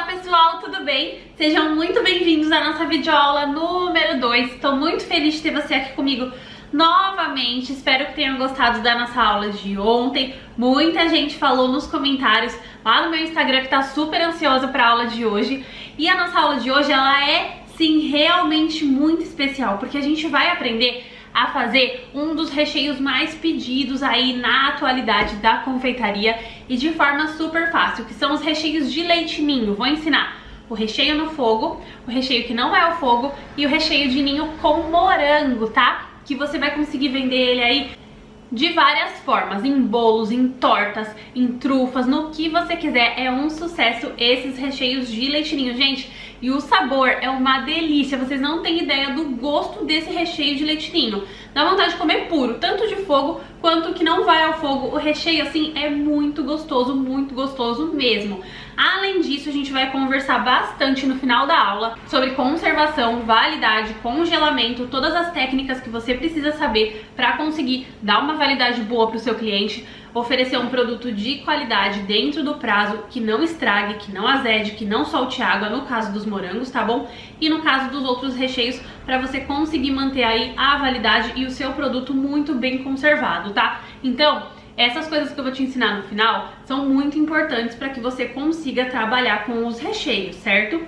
Olá pessoal, tudo bem? Sejam muito bem-vindos à nossa videoaula número 2. Estou muito feliz de ter você aqui comigo novamente. Espero que tenham gostado da nossa aula de ontem. Muita gente falou nos comentários lá no meu Instagram que tá super ansiosa para a aula de hoje. E a nossa aula de hoje, ela é sim realmente muito especial, porque a gente vai aprender a fazer um dos recheios mais pedidos aí na atualidade da confeitaria e de forma super fácil, que são os recheios de leite ninho. Vou ensinar o recheio no fogo, o recheio que não é ao fogo e o recheio de ninho com morango, tá? Que você vai conseguir vender ele aí de várias formas, em bolos, em tortas, em trufas, no que você quiser. É um sucesso esses recheios de leite ninho, gente. E o sabor é uma delícia, vocês não têm ideia do gosto desse recheio de leite ninho. Dá vontade de comer puro, tanto de fogo quanto que não vai ao fogo. O recheio, assim, é muito gostoso mesmo. Além disso, a gente vai conversar bastante no final da aula sobre conservação, validade, congelamento, todas as técnicas que você precisa saber para conseguir dar uma validade boa para o seu cliente, oferecer um produto de qualidade dentro do prazo, que não estrague, que não azede, que não solte água, no caso dos morangos, tá bom? E no caso dos outros recheios, para você conseguir manter aí a validade e o seu produto muito bem conservado, tá? Então, essas coisas que eu vou te ensinar no final são muito importantes para que você consiga trabalhar com os recheios, certo?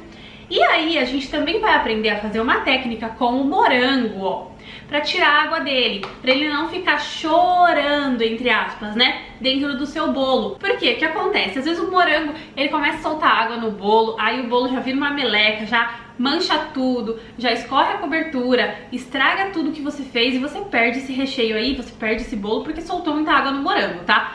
E aí a gente também vai aprender a fazer uma técnica com o morango, ó, para tirar a água dele, para ele não ficar chorando, entre aspas, né, dentro do seu bolo. Por quê? O que acontece? Às vezes o morango, ele começa a soltar água no bolo, aí o bolo já vira uma meleca, já mancha tudo, já escorre a cobertura, estraga tudo que você fez e você perde esse recheio aí, você perde esse bolo porque soltou muita água no morango, tá?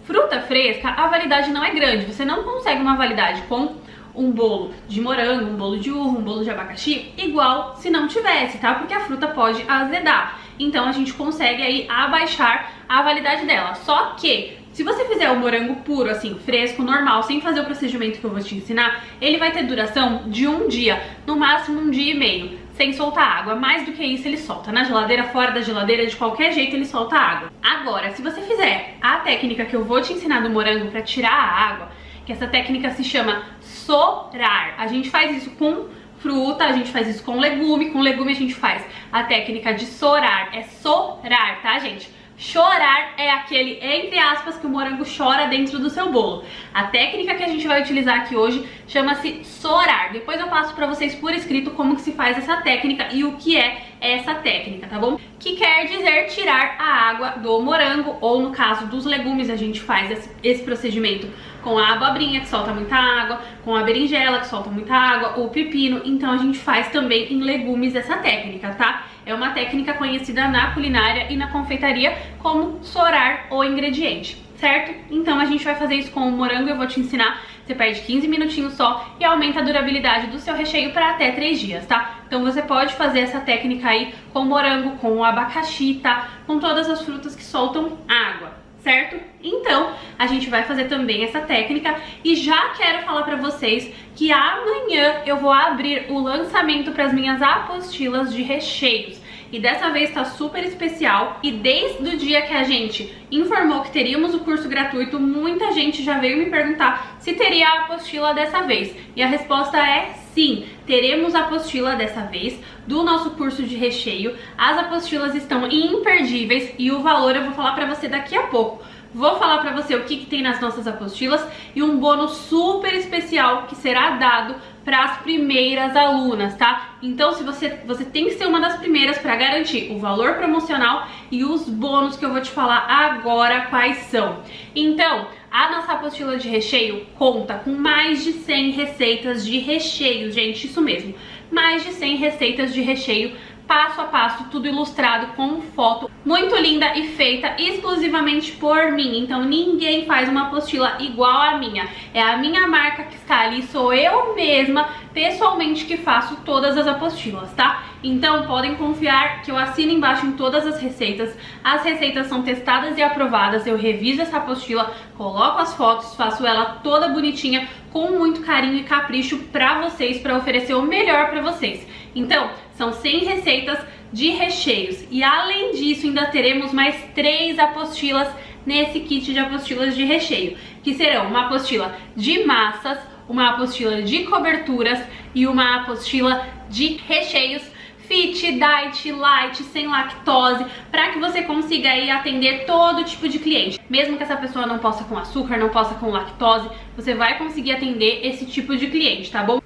Fruta fresca, a validade não é grande, você não consegue uma validade com um bolo de morango, um bolo de uva, um bolo de abacaxi, igual se não tivesse, tá? Porque a fruta pode azedar. Então a gente consegue aí abaixar a validade dela. Só que se você fizer o morango puro, assim, fresco, normal, sem fazer o procedimento que eu vou te ensinar, ele vai ter duração de um dia, no máximo um dia e meio, sem soltar água. Mais do que isso ele solta. Na geladeira, fora da geladeira, de qualquer jeito ele solta água. Agora, se você fizer a técnica que eu vou te ensinar do morango para tirar a água, que essa técnica se chama sorar. A gente faz isso com fruta, a gente faz isso com legume a gente faz a técnica de sorar. É sorar, tá, gente? Chorar é aquele, entre aspas, que o morango chora dentro do seu bolo. A técnica que a gente vai utilizar aqui hoje chama-se sorar. Depois eu passo pra vocês por escrito como que se faz essa técnica e o que é essa técnica, tá bom? Que quer dizer tirar a água do morango, ou no caso dos legumes a gente faz esse procedimento com a abobrinha, que solta muita água, com a berinjela, que solta muita água, ou pepino. Então a gente faz também em legumes essa técnica, tá? É uma técnica conhecida na culinária e na confeitaria como sorar o ingrediente, certo? Então a gente vai fazer isso com o morango, eu vou te ensinar. Você perde 15 minutinhos só e aumenta a durabilidade do seu recheio para até 3 dias, tá? Então você pode fazer essa técnica aí com o morango, com o abacaxi, tá? Com todas as frutas que soltam água, certo? Então, a gente vai fazer também essa técnica e já quero falar pra vocês que amanhã eu vou abrir o lançamento para as minhas apostilas de recheios. E dessa vez tá super especial e desde o dia que a gente informou que teríamos o curso gratuito, muita gente já veio me perguntar se teria a apostila dessa vez. E a resposta é sim, teremos a apostila dessa vez do nosso curso de recheio. As apostilas estão imperdíveis e o valor eu vou falar pra você daqui a pouco. Vou falar pra você o que tem nas nossas apostilas e um bônus super especial que será dado para as primeiras alunas, tá? Então se você tem que ser uma das primeiras para garantir o valor promocional e os bônus que eu vou te falar agora quais são. Então, a nossa apostila de recheio conta com mais de 100 receitas de recheio, gente, isso mesmo. Mais de 100 receitas de recheio, passo a passo, tudo ilustrado com foto, muito linda e feita exclusivamente por mim. Então ninguém faz uma apostila igual a minha. É a minha marca que está ali, sou eu mesma, pessoalmente, que faço todas as apostilas, tá? Então podem confiar que eu assino embaixo em todas as receitas. As receitas são testadas e aprovadas, eu reviso essa apostila, coloco as fotos, faço ela toda bonitinha, com muito carinho e capricho pra vocês, pra oferecer o melhor pra vocês. Então, são 100 receitas de recheios e além disso ainda teremos mais 3 apostilas nesse kit de apostilas de recheio, que serão uma apostila de massas, uma apostila de coberturas e uma apostila de recheios fit, diet, light, sem lactose, para que você consiga aí atender todo tipo de cliente. Mesmo que essa pessoa não possa com açúcar, não possa com lactose, você vai conseguir atender esse tipo de cliente, tá bom?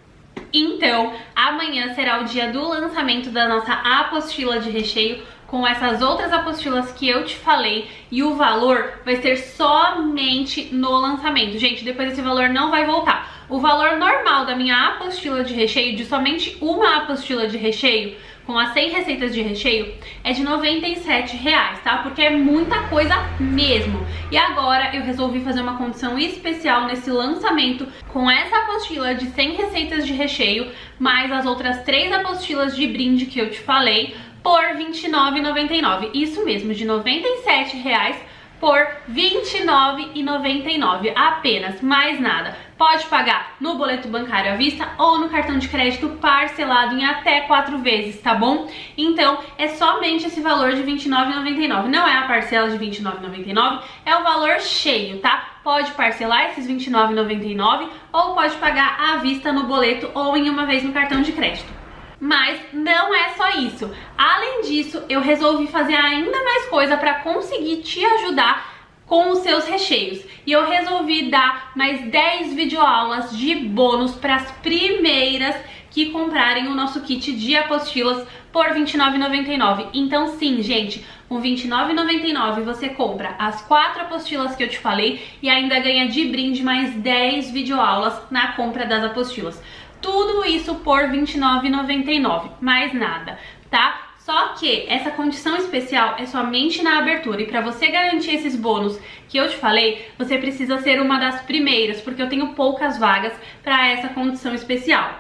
Então, amanhã será o dia do lançamento da nossa apostila de recheio com essas outras apostilas que eu te falei, e o valor vai ser somente no lançamento. Gente, depois esse valor não vai voltar. O valor normal da minha apostila de recheio, de somente uma apostila de recheio, com as 100 receitas de recheio, é de R$ 97, tá? Porque é muita coisa mesmo. E agora eu resolvi fazer uma condição especial nesse lançamento com essa apostila de 100 receitas de recheio, mais as outras 3 apostilas de brinde que eu te falei, por R$ 29,99. Isso mesmo, de R$ 97 por R$ 29,99 apenas, mais nada. Pode pagar no boleto bancário à vista ou no cartão de crédito parcelado em até 4 vezes, tá bom? Então é somente esse valor de R$ 29,99, não é a parcela de R$ 29,99, é o valor cheio, tá? Pode parcelar esses R$ 29,99 ou pode pagar à vista no boleto ou em uma vez no cartão de crédito. Mas não é só isso. Além disso, eu resolvi fazer ainda mais coisa para conseguir te ajudar com os seus recheios. E eu resolvi dar mais 10 videoaulas de bônus para as primeiras que comprarem o nosso kit de apostilas por R$ 29,99. Então sim, gente, com R$ 29,99 você compra as 4 apostilas que eu te falei e ainda ganha de brinde mais 10 videoaulas na compra das apostilas. Tudo isso por R$ 29,99, mais nada, tá? Só que essa condição especial é somente na abertura, e para você garantir esses bônus que eu te falei, você precisa ser uma das primeiras, porque eu tenho poucas vagas para essa condição especial.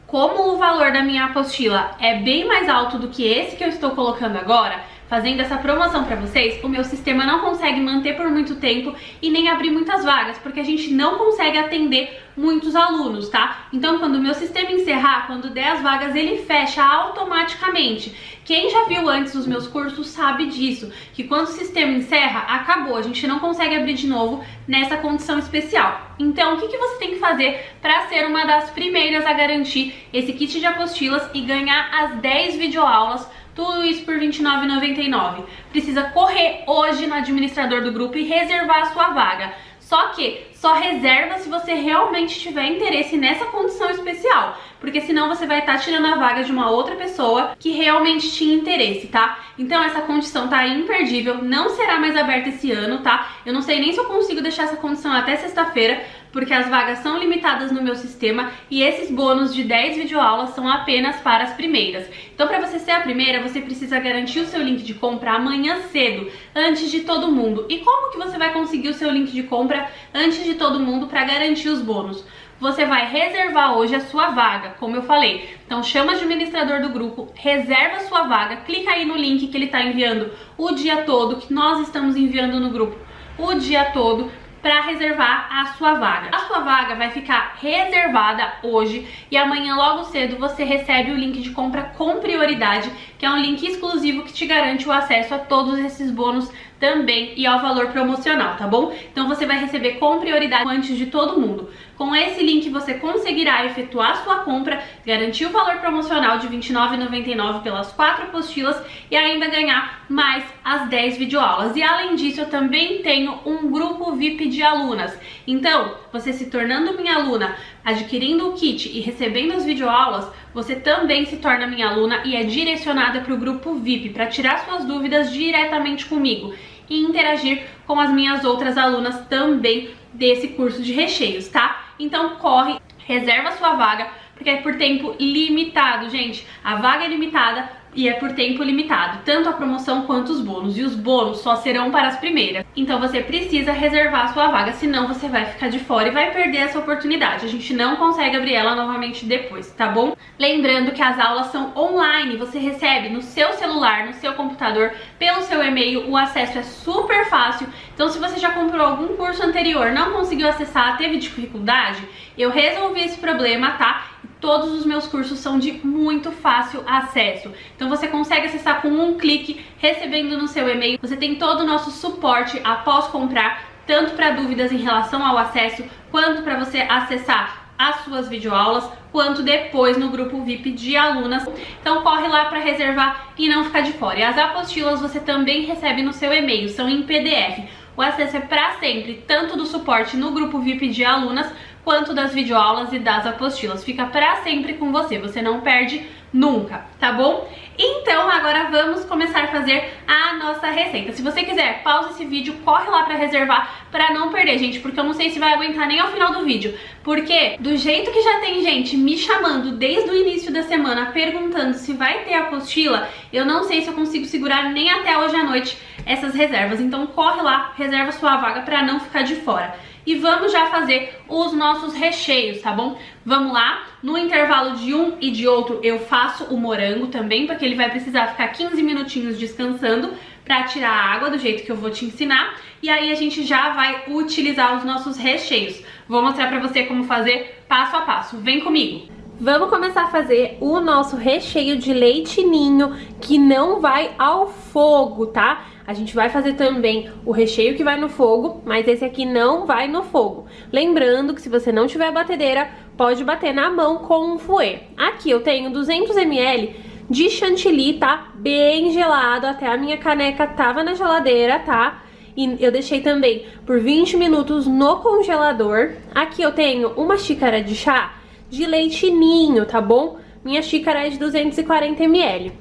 Como o valor da minha apostila é bem mais alto do que esse que eu estou colocando agora, fazendo essa promoção para vocês, o meu sistema não consegue manter por muito tempo e nem abrir muitas vagas, porque a gente não consegue atender muitos alunos, tá? Então, quando o meu sistema encerrar, quando der as vagas, ele fecha automaticamente. Quem já viu antes os meus cursos sabe disso, que quando o sistema encerra, acabou, a gente não consegue abrir de novo nessa condição especial. Então, o que você tem que fazer para ser uma das primeiras a garantir esse kit de apostilas e ganhar as 10 videoaulas? Tudo isso por R$ 29,99. Precisa correr hoje no administrador do grupo e reservar a sua vaga. Só que só reserva se você realmente tiver interesse nessa condição especial, porque senão você vai estar tirando a vaga de uma outra pessoa que realmente tinha interesse, tá? Então essa condição tá imperdível, não será mais aberta esse ano, tá? Eu não sei nem se eu consigo deixar essa condição até sexta-feira, porque as vagas são limitadas no meu sistema e esses bônus de 10 videoaulas são apenas para as primeiras. Então, para você ser a primeira, você precisa garantir o seu link de compra amanhã cedo, antes de todo mundo. E como que você vai conseguir o seu link de compra antes de todo mundo para garantir os bônus? Você vai reservar hoje a sua vaga, como eu falei. Então chama o administrador do grupo, reserva a sua vaga, clica aí no link que ele está enviando o dia todo, que nós estamos enviando no grupo o dia todo, para reservar a sua vaga. A sua vaga vai ficar reservada hoje e amanhã logo cedo você recebe o link de compra com prioridade, que é um link exclusivo que te garante o acesso a todos esses bônus também e ao valor promocional, tá bom? Então você vai receber com prioridade antes de todo mundo. Com esse link você conseguirá efetuar sua compra, garantir o valor promocional de R$ 29,99 pelas 4 apostilas e ainda ganhar mais as 10 videoaulas. E além disso, eu também tenho um grupo VIP de alunas. Então, você se tornando minha aluna, adquirindo o kit e recebendo as videoaulas, você também se torna minha aluna e é direcionada para o grupo VIP para tirar suas dúvidas diretamente comigo e interagir com as minhas outras alunas também desse curso de recheios, tá? Então corre, reserva sua vaga, porque é por tempo limitado, gente. A vaga é limitada e é por tempo limitado, tanto a promoção quanto os bônus. E os bônus só serão para as primeiras. Então você precisa reservar a sua vaga, senão você vai ficar de fora e vai perder essa oportunidade. A gente não consegue abrir ela novamente depois, tá bom? Lembrando que as aulas são online, você recebe no seu celular, no seu computador, pelo seu e-mail, o acesso é super fácil. Então se você já comprou algum curso anterior, não conseguiu acessar, teve dificuldade, eu resolvi esse problema, tá? Todos os meus cursos são de muito fácil acesso. Então você consegue acessar com um clique, recebendo no seu e-mail. Você tem todo o nosso suporte após comprar, tanto para dúvidas em relação ao acesso, quanto para você acessar as suas videoaulas, quanto depois no grupo VIP de alunas. Então corre lá para reservar e não ficar de fora. E as apostilas você também recebe no seu e-mail, são em PDF. O acesso é para sempre, tanto do suporte no grupo VIP de alunas, quanto das videoaulas e das apostilas. Fica para sempre com você, você não perde nunca, tá bom? Então agora vamos começar a fazer a nossa receita. Se você quiser, pausa esse vídeo, corre lá pra reservar, pra não perder, gente, porque eu não sei se vai aguentar nem ao final do vídeo. Porque do jeito que já tem gente me chamando desde o início da semana, perguntando se vai ter apostila, eu não sei se eu consigo segurar nem até hoje à noite essas reservas. Então corre lá, reserva sua vaga pra não ficar de fora. E vamos já fazer os nossos recheios, tá bom? Vamos lá, no intervalo de um e de outro eu faço o morango também, porque ele vai precisar ficar 15 minutinhos descansando pra tirar a água do jeito que eu vou te ensinar. E aí a gente já vai utilizar os nossos recheios. Vou mostrar pra você como fazer passo a passo, vem comigo! Vamos começar a fazer o nosso recheio de leite ninho, que não vai ao fogo, tá? A gente vai fazer também o recheio que vai no fogo, mas esse aqui não vai no fogo. Lembrando que se você não tiver batedeira, pode bater na mão com um fouet. Aqui eu tenho 200 ml de chantilly, tá? Bem gelado, até a minha caneca tava na geladeira, tá? E eu deixei também por 20 minutos no congelador. Aqui eu tenho uma xícara de chá de leite ninho, tá bom? Minha xícara é de 240 ml.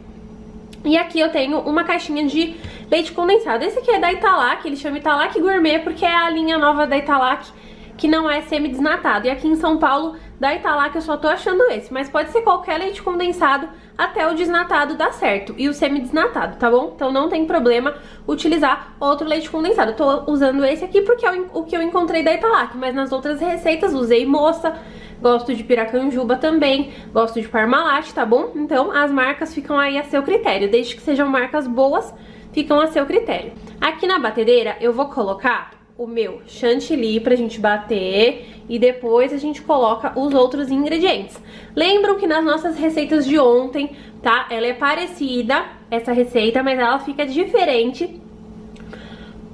E aqui eu tenho uma caixinha de leite condensado. Esse aqui é da Italac, ele chama Italac Gourmet porque é a linha nova da Italac, que não é semi-desnatado. E aqui em São Paulo, da Italac, eu só tô achando esse. Mas pode ser qualquer leite condensado, até o desnatado dá certo. E o semi-desnatado, tá bom? Então não tem problema utilizar outro leite condensado. Eu tô usando esse aqui porque é o que eu encontrei da Italac. Mas nas outras receitas usei Moça, gosto de Piracanjuba também, gosto de Parmalat, tá bom? Então as marcas ficam aí a seu critério. Desde que sejam marcas boas, ficam a seu critério. Aqui na batedeira eu vou colocar o meu chantilly pra gente bater e depois a gente coloca os outros ingredientes. Lembram que nas nossas receitas de ontem, tá? Ela é parecida, essa receita, mas ela fica diferente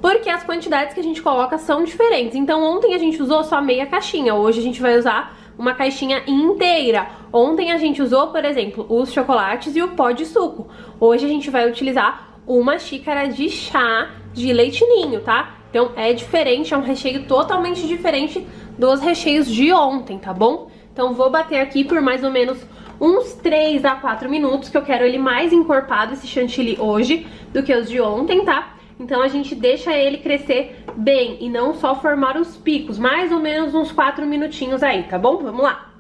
porque as quantidades que a gente coloca são diferentes. Então ontem a gente usou só meia caixinha, hoje a gente vai usar uma caixinha inteira. Ontem a gente usou, por exemplo, os chocolates e o pó de suco. Hoje a gente vai utilizar uma xícara de chá de leite ninho, tá? Então é diferente, é um recheio totalmente diferente dos recheios de ontem, tá bom? Então vou bater aqui por mais ou menos uns 3 a 4 minutos, que eu quero ele mais encorpado, esse chantilly, hoje, do que os de ontem, tá? Então a gente deixa ele crescer bem e não só formar os picos, mais ou menos uns 4 minutinhos aí, tá bom? Vamos lá!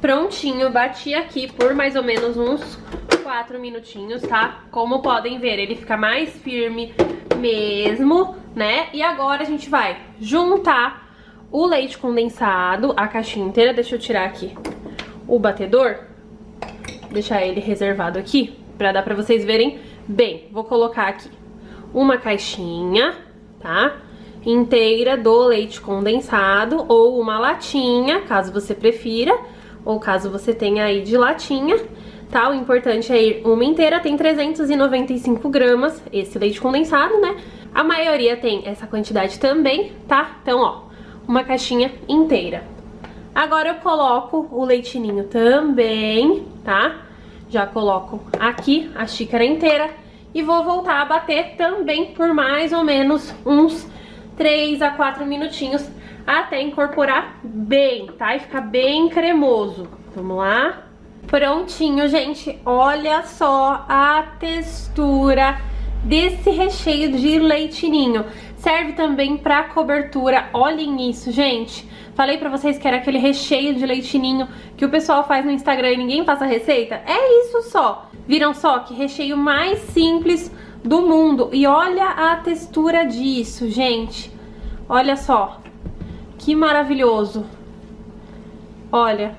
Prontinho, bati aqui por mais ou menos uns 4 minutinhos, tá? Como podem ver, ele fica mais firme mesmo, né? E agora a gente vai juntar o leite condensado, a caixinha inteira. Deixa eu tirar aqui o batedor, deixar ele reservado aqui, pra dar pra vocês verem bem. Vou colocar aqui uma caixinha, tá? Inteira do leite condensado, ou uma latinha, caso você prefira, ou caso você tenha aí de latinha, tá? O importante é ir uma inteira, tem 395 gramas esse leite condensado, né? A maioria tem essa quantidade também, tá? Então, ó, uma caixinha inteira. Agora eu coloco o leite ninho também, tá? Já coloco aqui a xícara inteira e vou voltar a bater também por mais ou menos uns 3 a 4 minutinhos até incorporar bem, tá? E ficar bem cremoso. Vamos lá. Prontinho, gente. Olha só a textura desse recheio de leite ninho. Serve também pra cobertura. Olhem isso, gente. Falei pra vocês que era aquele recheio de leite ninho que o pessoal faz no Instagram e ninguém faz a receita? É isso só. Viram só que recheio mais simples do mundo. E olha a textura disso, gente. Olha só. Que maravilhoso. Olha.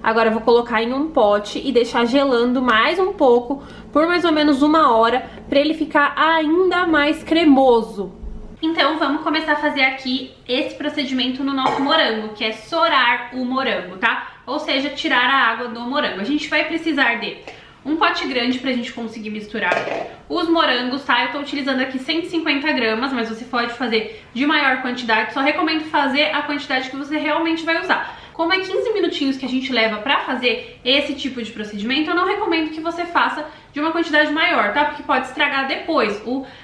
Agora eu vou colocar em um pote e deixar gelando mais um pouco, por mais ou menos 1 hora, pra ele ficar ainda mais cremoso. Então vamos começar a fazer aqui esse procedimento no nosso morango, que é sorar o morango, tá? Ou seja, tirar a água do morango. A gente vai precisar de um pote grande pra gente conseguir misturar os morangos, tá? Eu tô utilizando aqui 150 gramas, mas você pode fazer de maior quantidade. Só recomendo fazer a quantidade que você realmente vai usar. Como é 15 minutinhos que a gente leva pra fazer esse tipo de procedimento, eu não recomendo que você faça de uma quantidade maior, tá? Porque pode estragar depois.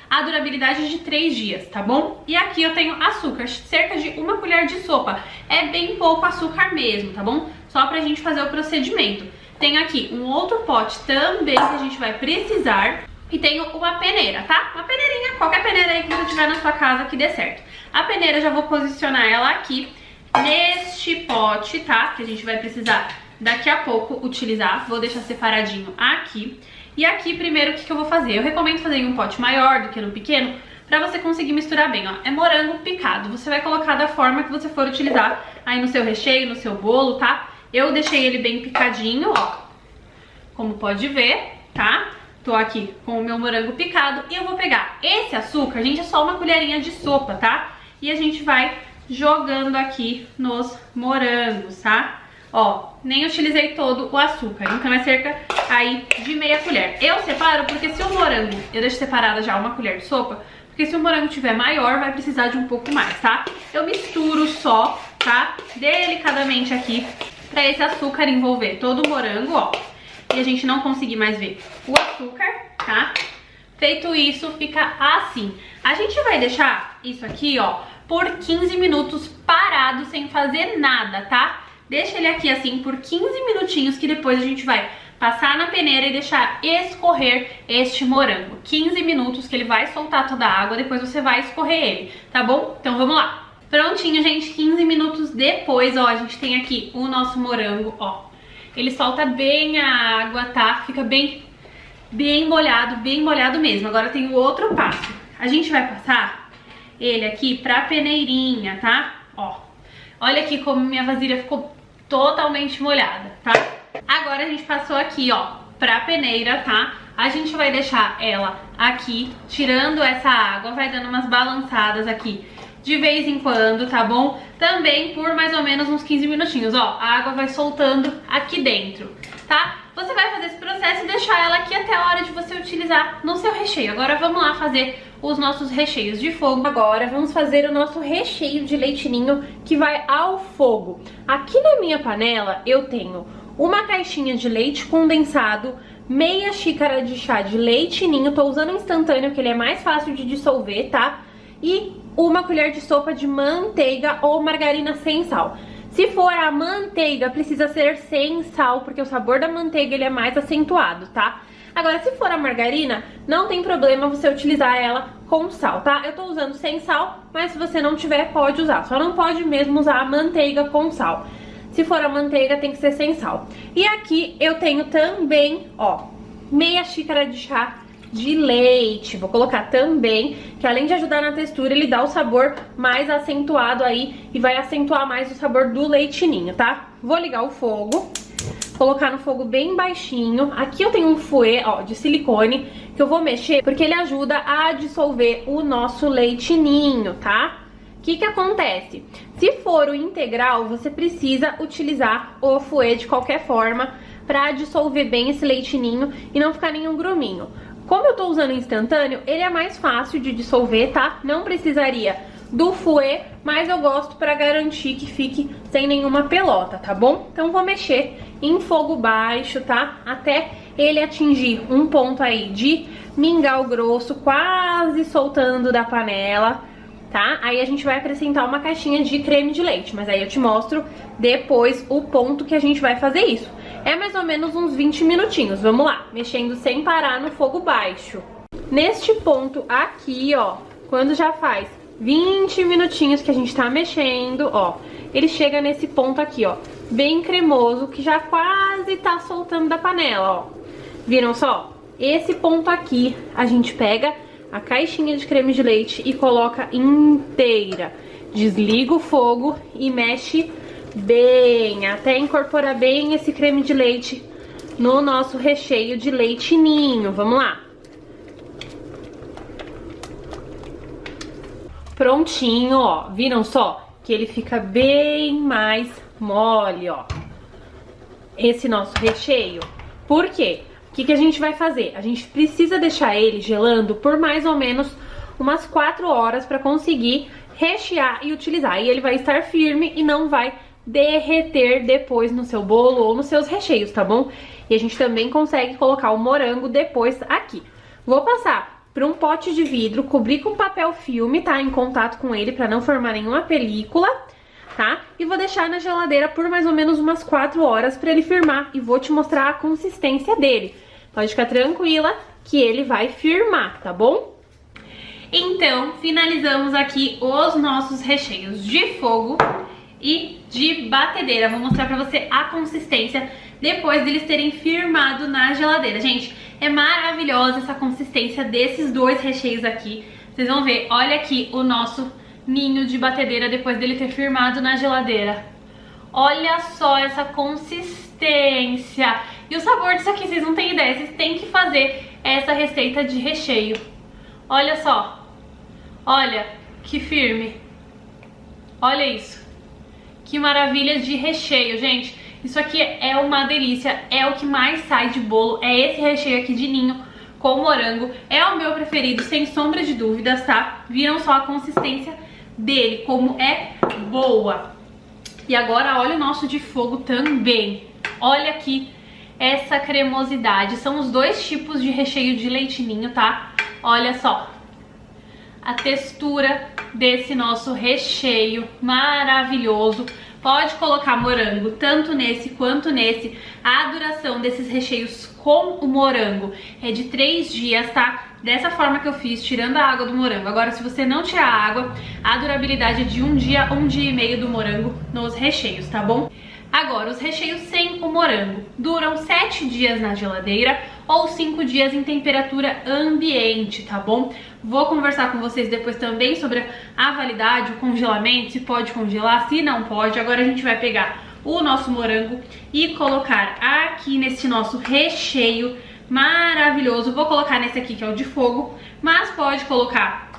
A durabilidade é de 3 dias, tá bom? E aqui eu tenho açúcar, cerca de 1 colher de sopa. É bem pouco açúcar mesmo, tá bom? Só pra gente fazer o procedimento. Tenho aqui um outro pote também que a gente vai precisar. E tenho uma peneira, tá? Uma peneirinha, qualquer peneira aí que você tiver na sua casa que dê certo. A peneira eu já vou posicionar ela aqui neste pote, tá? Que a gente vai precisar daqui a pouco utilizar. Vou deixar separadinho aqui. E aqui primeiro o que eu vou fazer? Eu recomendo fazer em um pote maior do que no pequeno, pra você conseguir misturar bem, ó. É morango picado. Você vai colocar da forma que você for utilizar aí no seu recheio, no seu bolo, tá? Eu deixei ele bem picadinho, ó. Como pode ver, tá? Tô aqui com o meu morango picado e eu vou pegar esse açúcar, gente, é só 1 colherinha de sopa, tá? E a gente vai jogando aqui nos morangos, tá? Ó, nem utilizei todo o açúcar, então é cerca aí de meia colher. Eu separo porque se o morango, eu deixo separada já 1 colher de sopa, porque se o morango tiver maior, vai precisar de um pouco mais, tá? Eu misturo só, tá? Delicadamente aqui, pra esse açúcar envolver todo o morango, ó. E a gente não conseguir mais ver o açúcar, tá? Feito isso, fica assim. A gente vai deixar isso aqui, ó, por 15 minutos parado, sem fazer nada, tá? Deixa ele aqui assim por 15 minutinhos, que depois a gente vai passar na peneira e deixar escorrer este morango. 15 minutos que ele vai soltar toda a água, depois você vai escorrer ele, tá bom? Então vamos lá. Prontinho, gente, 15 minutos depois, ó, a gente tem aqui o nosso morango, ó. Ele solta bem a água, tá? Fica bem molhado mesmo. Agora tem o outro passo. A gente vai passar ele aqui pra peneirinha, tá? Ó, olha aqui como minha vasilha ficou totalmente molhada, tá? Agora a gente passou aqui, ó, pra peneira, tá? A gente vai deixar ela aqui, tirando essa água, vai dando umas balançadas aqui de vez em quando, tá bom? Também por mais ou menos uns 15 minutinhos, ó, a água vai soltando aqui dentro, tá? Você vai fazer esse processo e deixar ela aqui até a hora de você utilizar no seu recheio. Agora vamos lá fazer os nossos recheios de fogo. Agora vamos fazer o nosso recheio de leite ninho que vai ao fogo. Aqui na minha panela eu tenho uma caixinha de leite condensado, meia xícara de chá de leite ninho, tô usando instantâneo que ele é mais fácil de dissolver, tá? E 1 colher de sopa de manteiga ou margarina sem sal. Se for a manteiga, precisa ser sem sal, porque o sabor da manteiga ele é mais acentuado, tá? Agora, se for a margarina, não tem problema você utilizar ela com sal, tá? Eu tô usando sem sal, mas se você não tiver, pode usar. Só não pode mesmo usar a manteiga com sal. Se for a manteiga, tem que ser sem sal. E aqui eu tenho também, ó, meia xícara de chá de leite. Vou colocar também, que além de ajudar na textura, ele dá o sabor mais acentuado aí e vai acentuar mais o sabor do leite ninho, tá? Vou ligar o fogo, colocar no fogo bem baixinho. Aqui eu tenho um fouet, ó, de silicone, que eu vou mexer porque ele ajuda a dissolver o nosso leite ninho, tá? O que acontece? Se for o integral, você precisa utilizar o fouet de qualquer forma pra dissolver bem esse leite ninho e não ficar nenhum gruminho. Como eu tô usando instantâneo, ele é mais fácil de dissolver, tá? Não precisaria do fouet, mas eu gosto pra garantir que fique sem nenhuma pelota, tá bom? Então vou mexer em fogo baixo, tá? Até ele atingir um ponto aí de mingau grosso, quase soltando da panela, tá? Aí a gente vai acrescentar uma caixinha de creme de leite, mas aí eu te mostro depois o ponto que a gente vai fazer isso. É mais ou menos uns 20 minutinhos, vamos lá, mexendo sem parar no fogo baixo. Neste ponto aqui, ó, quando já faz 20 minutinhos que a gente tá mexendo, ó, ele chega nesse ponto aqui, ó, bem cremoso, que já quase tá soltando da panela, ó. Viram só? Esse ponto aqui, a gente pega a caixinha de creme de leite e coloca inteira. Desliga o fogo e mexe bem, até incorporar bem esse creme de leite no nosso recheio de leite ninho. Vamos lá. Prontinho, ó. Viram só? Que ele fica bem mais mole, ó. Esse nosso recheio. Por quê? o que a gente vai fazer? A gente precisa deixar ele gelando por mais ou menos umas 4 horas para conseguir rechear e utilizar. E ele vai estar firme e não vai derreter depois no seu bolo ou nos seus recheios, tá bom? E a gente também consegue colocar o morango depois aqui. Vou passar para um pote de vidro, cobrir com papel filme, tá? Em contato com ele para não formar nenhuma película, tá? E vou deixar na geladeira por mais ou menos umas 4 horas para ele firmar e vou te mostrar a consistência dele. Pode ficar tranquila que ele vai firmar, tá bom? Então, finalizamos aqui os nossos recheios de fogo e de batedeira. Vou mostrar pra você a consistência depois deles terem firmado na geladeira. Gente, é maravilhosa essa consistência desses dois recheios aqui. Vocês vão ver, olha aqui o nosso ninho de batedeira depois dele ter firmado na geladeira. Olha só essa consistência. E o sabor disso aqui, vocês não têm ideia. Vocês têm que fazer essa receita de recheio. Olha só. Olha, que firme. Olha isso. Que maravilha de recheio, gente. Isso aqui é uma delícia. É o que mais sai de bolo. É esse recheio aqui de ninho com morango. É o meu preferido, sem sombra de dúvidas, tá? Viram só a consistência dele, como é boa. E agora olha o nosso de fogo também. Olha aqui essa cremosidade. São os dois tipos de recheio de leite ninho, tá? Olha só a textura desse nosso recheio maravilhoso. Pode colocar morango tanto nesse quanto nesse. A duração desses recheios com o morango é de 3 dias, tá? Dessa forma que eu fiz, tirando a água do morango. Agora, se você não tirar a água, a durabilidade é de 1 dia, 1 dia e meio do morango nos recheios, tá bom? Agora, os recheios sem o morango duram 7 dias na geladeira ou 5 dias em temperatura ambiente, tá bom? Vou conversar com vocês depois também sobre a validade, o congelamento, se pode congelar, se não pode. Agora a gente vai pegar o nosso morango e colocar aqui nesse nosso recheio maravilhoso. Vou colocar nesse aqui que é o de fogo, mas pode colocar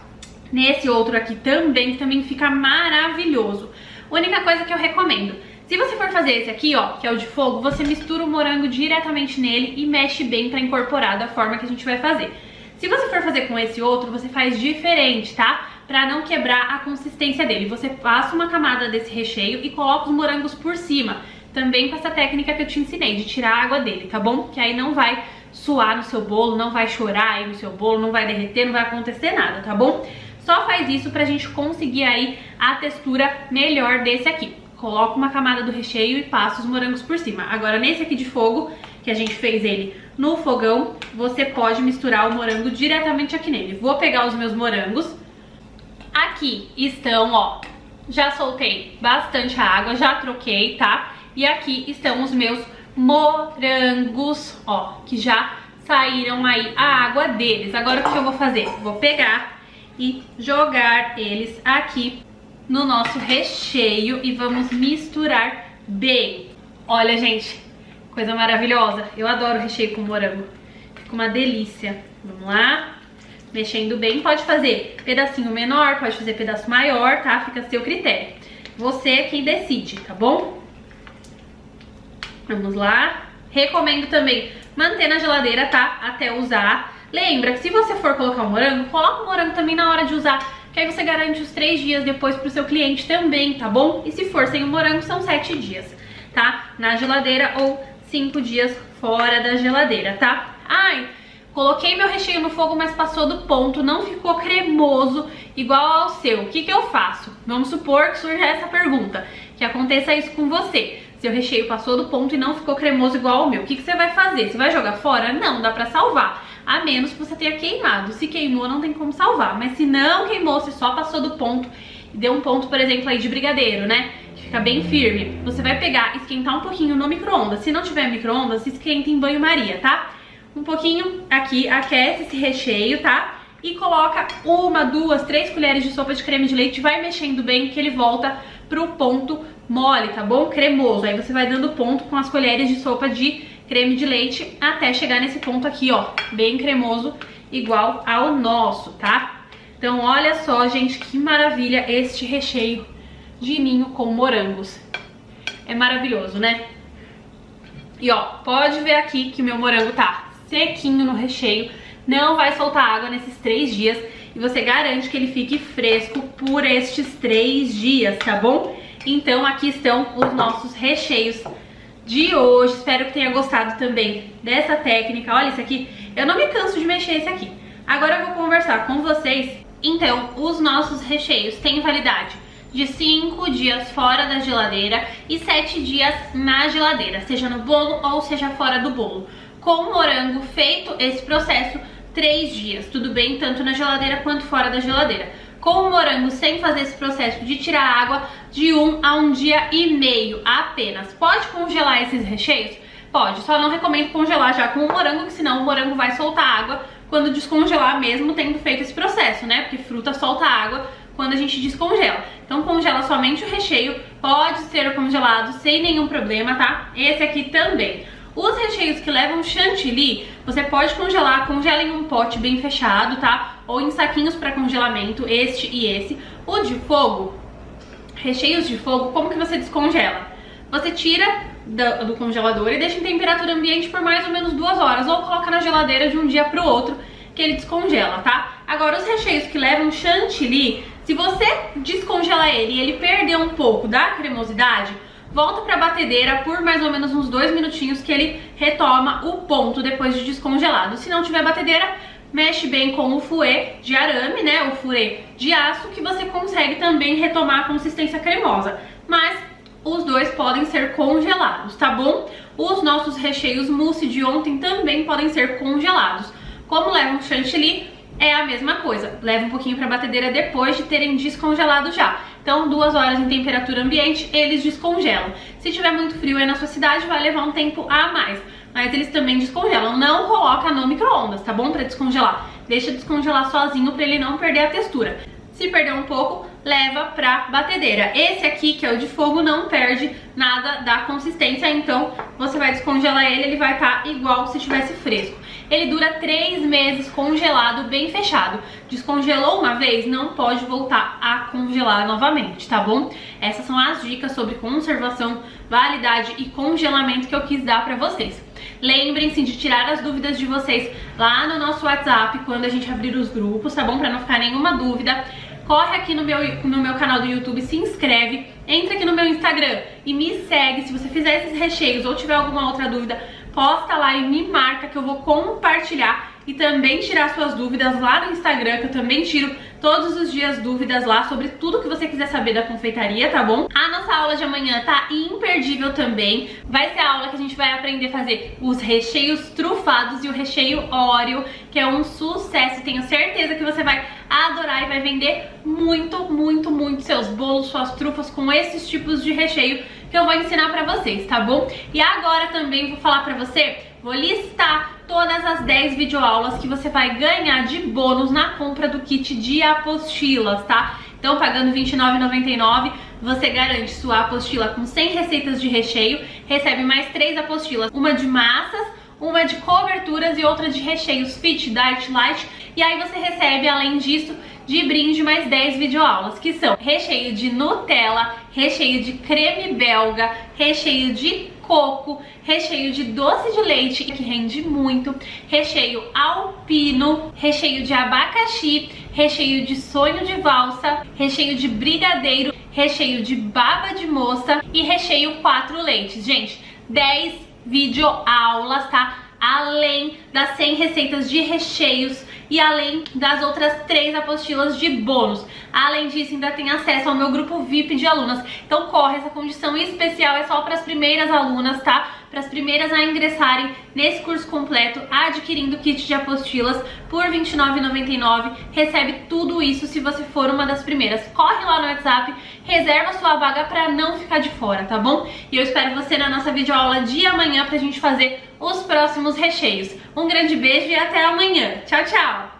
nesse outro aqui também, que também fica maravilhoso. Única coisa que eu recomendo, se você for fazer esse aqui, ó, que é o de fogo, você mistura o morango diretamente nele e mexe bem pra incorporar da forma que a gente vai fazer. Se você for fazer com esse outro, você faz diferente, tá? Pra não quebrar a consistência dele. Você passa uma camada desse recheio e coloca os morangos por cima. Também com essa técnica que eu te ensinei, de tirar a água dele, tá bom? Que aí não vai suar no seu bolo, não vai chorar aí no seu bolo, não vai derreter, não vai acontecer nada, tá bom? Só faz isso pra gente conseguir aí a textura melhor desse aqui. Coloca uma camada do recheio e passa os morangos por cima. Agora nesse aqui de fogo, que a gente fez ele no fogão, você pode misturar o morango diretamente aqui nele. Vou pegar os meus morangos. Aqui estão, ó, já soltei bastante água, já troquei, tá? E aqui estão os meus morangos, ó, que já saíram aí a água deles. Agora o que eu vou fazer? Vou pegar e jogar eles aqui no nosso recheio e vamos misturar bem. Olha, gente, coisa maravilhosa. Eu adoro recheio com morango. Fica uma delícia. Vamos lá. Mexendo bem. Pode fazer pedacinho menor, pode fazer pedaço maior, tá? Fica a seu critério. Você é quem decide, tá bom? Vamos lá. Recomendo também manter na geladeira, tá? Até usar. Lembra que se você for colocar o morango, coloca o morango também na hora de usar, que aí você garante os 3 dias depois pro seu cliente também, tá bom? E se for sem o morango, são 7 dias, tá? Na geladeira ou 5 dias fora da geladeira, tá? Ai, coloquei meu recheio no fogo, mas passou do ponto, não ficou cremoso igual ao seu. O que que eu faço? Vamos supor que surja essa pergunta, que aconteça isso com você. Seu recheio passou do ponto e não ficou cremoso igual ao meu. O que que você vai fazer? Você vai jogar fora? Não, dá pra salvar. A menos que você tenha queimado. Se queimou, não tem como salvar. Mas se não queimou, se só passou do ponto e deu um ponto, por exemplo, aí de brigadeiro, né? Que fica bem firme. Você vai pegar, esquentar um pouquinho no micro-ondas. Se não tiver micro-ondas, se esquenta em banho-maria, tá? Um pouquinho aqui, aquece esse recheio, tá? E coloca 1, 2, 3 colheres de sopa de creme de leite. Vai mexendo bem que ele volta pro ponto mole, tá bom? Cremoso. Aí você vai dando ponto com as colheres de sopa de creme de leite até chegar nesse ponto aqui, ó, bem cremoso, igual ao nosso, tá? Então olha só, gente, que maravilha este recheio de ninho com morangos. É maravilhoso, né? E ó, pode ver aqui que meu morango tá sequinho no recheio, não vai soltar água nesses 3 dias e você garante que ele fique fresco por estes 3 dias, tá bom? Então aqui estão os nossos recheios de hoje. Espero que tenha gostado também dessa técnica. Olha isso aqui, eu não me canso de mexer esse aqui. Agora eu vou conversar com vocês. Então, os nossos recheios têm validade de 5 dias fora da geladeira e 7 dias na geladeira, seja no bolo ou seja fora do bolo. Com morango feito esse processo, 3 dias, tudo bem? Tanto na geladeira quanto fora da geladeira. Com o morango sem fazer esse processo de tirar água, de 1 a 1 dia e meio apenas. Pode congelar esses recheios? Pode, só não recomendo congelar já com o morango, que senão o morango vai soltar água quando descongelar, mesmo tendo feito esse processo, né? Porque fruta solta água quando a gente descongela. Então congela somente o recheio, pode ser congelado sem nenhum problema, tá? Esse aqui também. Os recheios que levam chantilly, você pode congelar, congela em um pote bem fechado, tá? Ou em saquinhos para congelamento, este e esse. O de fogo, recheios de fogo, como que você descongela? Você tira do congelador e deixa em temperatura ambiente por mais ou menos 2 horas, ou coloca na geladeira de um dia pro outro, que ele descongela, tá? Agora, os recheios que levam chantilly, se você descongelar ele e ele perder um pouco da cremosidade, volta pra batedeira por mais ou menos uns 2 minutinhos que ele retoma o ponto depois de descongelado. Se não tiver batedeira, mexe bem com o fouet de arame, né, o fouet de aço, que você consegue também retomar a consistência cremosa. Mas os dois podem ser congelados, tá bom? Os nossos recheios mousse de ontem também podem ser congelados. Como levam chantilly, é a mesma coisa. Leva um pouquinho pra batedeira depois de terem descongelado já. Então, 2 horas em temperatura ambiente, eles descongelam. Se tiver muito frio aí na sua cidade, vai levar um tempo a mais. Mas eles também descongelam. Não coloca no micro-ondas, tá bom? Pra descongelar. Deixa descongelar sozinho pra ele não perder a textura. Se perder um pouco, leva pra batedeira. Esse aqui, que é o de fogo, não perde nada da consistência, então você vai descongelar ele, ele vai estar igual se estivesse fresco. Ele dura 3 meses congelado, bem fechado. Descongelou uma vez, não pode voltar a congelar novamente, tá bom? Essas são as dicas sobre conservação, validade e congelamento que eu quis dar pra vocês. Lembrem-se de tirar as dúvidas de vocês lá no nosso WhatsApp quando a gente abrir os grupos, tá bom? Pra não ficar nenhuma dúvida. Corre aqui no meu canal do YouTube, se inscreve, entra aqui no meu Instagram e me segue. Se você fizer esses recheios ou tiver alguma outra dúvida, posta lá e me marca que eu vou compartilhar e também tirar suas dúvidas lá no Instagram, que eu também tiro todos os dias dúvidas lá sobre tudo que você quiser saber da confeitaria, tá bom? A nossa aula de amanhã tá imperdível também. Vai ser a aula que a gente vai aprender a fazer os recheios trufados e o recheio Oreo, que é um sucesso. Tenho certeza que você vai adorar e vai vender muito, muito, muito seus bolos, suas trufas com esses tipos de recheio que eu vou ensinar pra vocês, tá bom? E agora também vou falar pra você, vou listar todas as 10 videoaulas que você vai ganhar de bônus na compra do kit de apostilas, tá? Então, pagando R$ 29,99, você garante sua apostila com 100 receitas de recheio, recebe mais 3 apostilas, uma de massas, uma de coberturas e outra de recheios fit, diet, light. E aí você recebe, além disso, de brinde mais 10 videoaulas, que são recheio de Nutella, recheio de creme belga, recheio de coco, recheio de doce de leite, que rende muito, recheio alpino, recheio de abacaxi, recheio de sonho de valsa, recheio de brigadeiro, recheio de baba de moça e recheio 4 leites. Gente, 10 videoaulas, tá? Além das 100 receitas de recheios e além das outras 3 apostilas de bônus. Além disso, ainda tem acesso ao meu grupo VIP de alunas. Então corre, essa condição especial é só para as primeiras alunas, tá? Para as primeiras a ingressarem nesse curso completo, adquirindo o kit de apostilas por R$ 29,99. Recebe tudo isso se você for uma das primeiras. Corre lá no WhatsApp, reserva sua vaga para não ficar de fora, tá bom? E eu espero você na nossa videoaula de amanhã pra gente fazer os próximos recheios. Um grande beijo e até amanhã. Tchau, tchau!